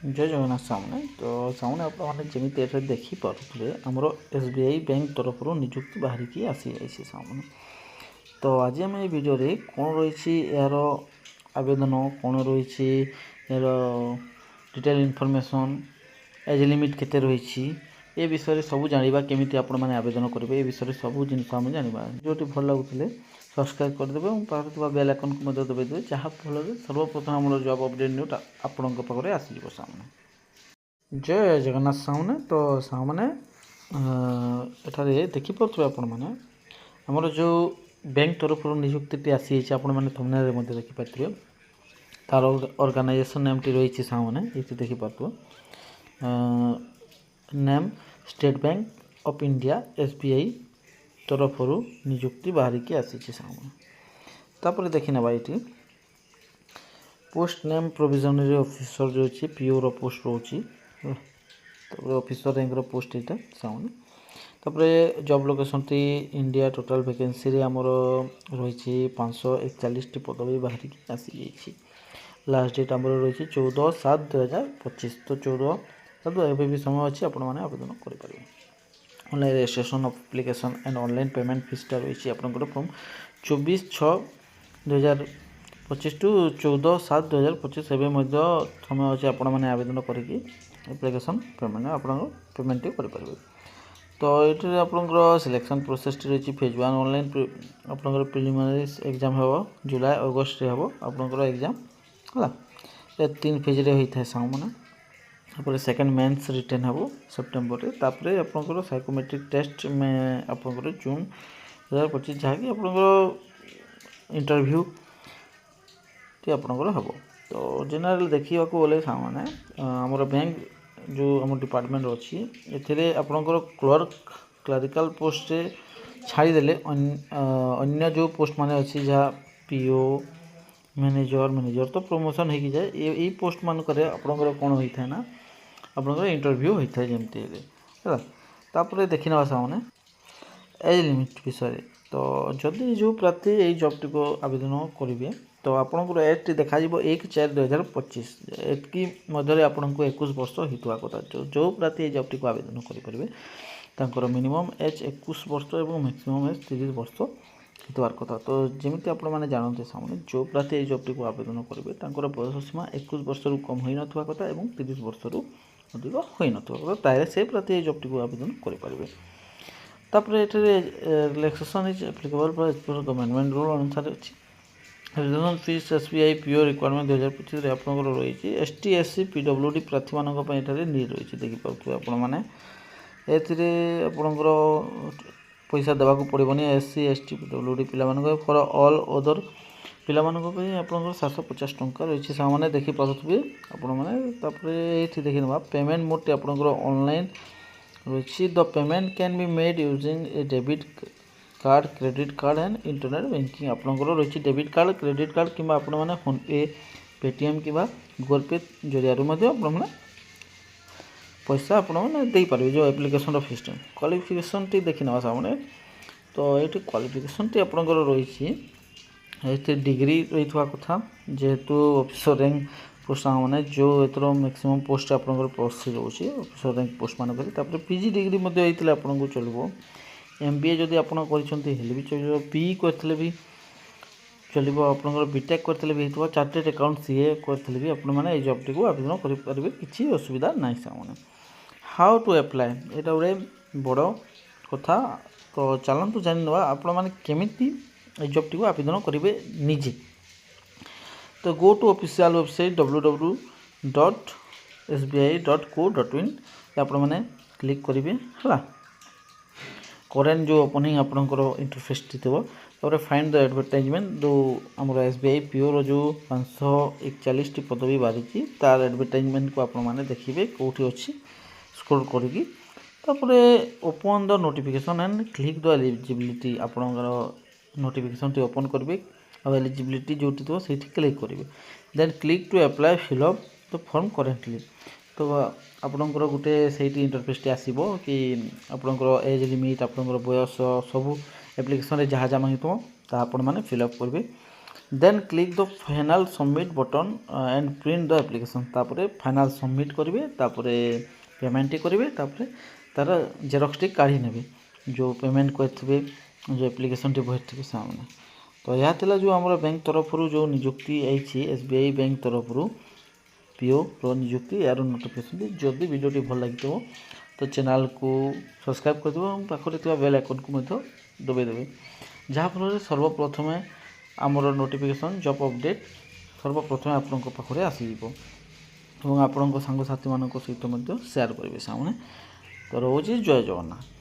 जय जगन्नाथ सामने तो सामने आपने देखिपे आमर एसबीआई बैंक तरफ निजुक्ति बाहर की आसी जाइए सामने। तो आज आम ये वीडियो कौन रही यार आवेदन कौन रही यार डिटेल इनफॉरमेशन एज लिमिट केते रही ए विषय सब जाना केमी आपण मैंने आवेदन करेंगे। ये विषय सब जिन आम जाना जो भल लगुले सब्सक्राइब करदे और पाखे बेल आइकन को दबाई जहाँफल सर्वप्रथम आम जॉब अपडेट न्यूज आपण पाखे आसो सामने। जय जगन्नाथ सामने तो सामने एठारे देखिपे आपण मैंने आमर जो बैंक तरफ निजुक्ति आसी आपण मैंने थंबनेल देखिपारे तार ऑर्गेनाइजेशन नेम टी रही सामने ये देखिपारे name State Bank of India SBI तरफ निजुक्ति बाहर की आसी सामने। तापर देखी ना ये पोस्ट नेम प्रोविजनरी ऑफिसर जो अच्छी पीओर पोस्ट रोचे ऑफिसर रैंक पोस्ट यहाँ सामने। तापर job location T India total vacancy रे आमर रही 541 टी पदवी बाहर की आसी जाइए। लास्ट डेट आमर रही 14/7/2025 तो 14/7 एवं भी समय अच्छी आपण मैंने आवेदन करेंगे। Online registration application and online payment फीसटा रही आपंकर फ्रॉम 24/6/2025 टू 14/7/2025 एवं समय अच्छे आपण मैंने आवेदन करके एप्लिकेशन पेमेंट आप पेमेंट करेंगे। तो ये आपंकर सिलेक्शन प्रोसेस रही फेज 1 ऑनलाइन आपंकर प्रिलिमिनरी एग्जाम हम जुलाई अगस्ट हम आपंकर एग्जाम है 3 फेज रे होता है सामने। तापर सेकेंड मेंस रिटर्न हम सेप्टेम्बर रे तापर आपंकर साइकोमेट्रिक टेस्ट में आपंकर जून 2025 जहाँकि आपंकर इंटरव्यू टी आपंकर हम। तो जनरल देखा गले सामने आमर बैंक जो आम डिपार्टमेंट अच्छी ए आपंकर क्लर्क क्लरिकल पोस्ट छाड़देले अन्य जो पोस्ट माने अच्छी जहाँ पीओ मैनेजर तो प्रमोशन हो जाए ये पोस्ट मानक आपंकर कौन होता है ना आपंकर इंटरव्यू होता है जमती है। तापर देखी ना सामने एज लिमिट विषय तो जदि जो प्रार्थी ये जॉब टी को आवेदन करेंगे तो आपंकर एज टी देखा 1/4/2025 एटकी मध्य आपको 21 वर्ष होता कथा जो प्रार्थी ये जॉब टी को आवेदन करेंगे मिनिमम एज 21 वर्ष और मैक्सिमम एज 30 वर्ष होतार कथा। तो जमी आप जानते सामने जो प्रार्थी ये जॉब टी को आवेदन करेंगे बयस सीमा 21 वर्ष रु कम हो ना कथा और 30 वर्ष रु अधिक हो ना कथा से प्रार्थी ये जॉब टी को आवेदन करेंगे। तापर ये relaxation is applicable for government rule अनुसार अच्छी regional fees SBI PO requirement 2025 आपंकर रही एसटी एससी पीडब्ल्यूडी प्रार्थी मानी नीड रही देखिपे आपने आपंकर पैसा देवाक पड़ोनी एससी एसटी पीडब्ल्यूडी पिला फॉर ऑल अदर पिला आपंकर 750 टंका रही सामने देखिपे आपने ये देखी ना पेमेंट मोड आपंकर ऑनलाइन रही the payment can be made using A debit card credit card and internet banking आपंकर रही डेबिट कार्ड क्रेडिट कार्ड कि आपने फोन पे पेटीएम कि गूगल पे जरिया आपने पैसा आपने जो एप्लिकेशन फीस क्वालिफिकेशन टी देखी ना सामने। तो ये क्वालिफिकेशन टी आपंकर रही डिग्री रही कथा जेहेतु ऑफिसर रैंक पोस्ट मैंने जो एथर मैक्सिमम पोस्ट आपंकर +3 रोचे ऑफिसर रैंक पोस्ट मानक पीजी डिग्री आपको चलो एमबीए जदि आप भी चलो पीई करते भी चलो आपंकर बीटेक करते भी हो चार्टेड अकाउंट सीए करते भी आपने जॉब टी को आवेदन करेंगे किसी असुविधा ना सामने। हाउ टू अप्लाई यहाँ गोटे बड़ कथा तो चलतु जान आप केमी जॉब टी को आवेदन करेंगे निजे। तो go to official website www.sbi.co.in आपने क्लिक करेंगे है करेन्ट जो ओपनिंग आपंकर इंटरफेस टी थो तापर फाइंड द एडवर्टाइजमेंट जो आमर एसबीआई पीओर जो 541 टी पदवी बाहरी तार एडवर्टाइजमेंट को आपने देखिए कौटी अच्छी स्क्रॉल करी तापर open the notification and click the eligibility आपंकर नोटिफिकेशन टी ओपन करेंगे और एलिजिबिलिटी जो थो से क्लिक करेंगे then click to apply fill up the form currently. तो आपंकर गोटे से इंटरफेस टी आसो कि आपंकर एज लिमिट आपंकर बयस सब एप्लिकेशन जहाँ जहाँ मांगी आप फिलअप करेंगे then click the final submit button and print the application तापर फाइनाल सबमिट करेंगे तापर पेमेंट करेंगे तापर तार जेरक्स टी काढ़ी नेबे जो पेमेंट करते जो एप्लिकेशन टी भरते से तो यह था जो आम बैंक तरफ जो निजुक्ति आई एसबीआई बैंक तरफ पीओ रो निजुक्ति यार नोटिफिकेशन जदि वीडियो भल लगी तो चैनल को सब्सक्राइब कर देव पाखे बेल आइकन को दबाइदेवे जहाँफल सर्वप्रथम आमर नोटिफिकेशन जॉब अपडेट सर्वप्रथम आपण पाखे आसीज आपण सांगसाथी मान सहित शेयर करेंगे सामने तो रोचे जय जगन्नाथ।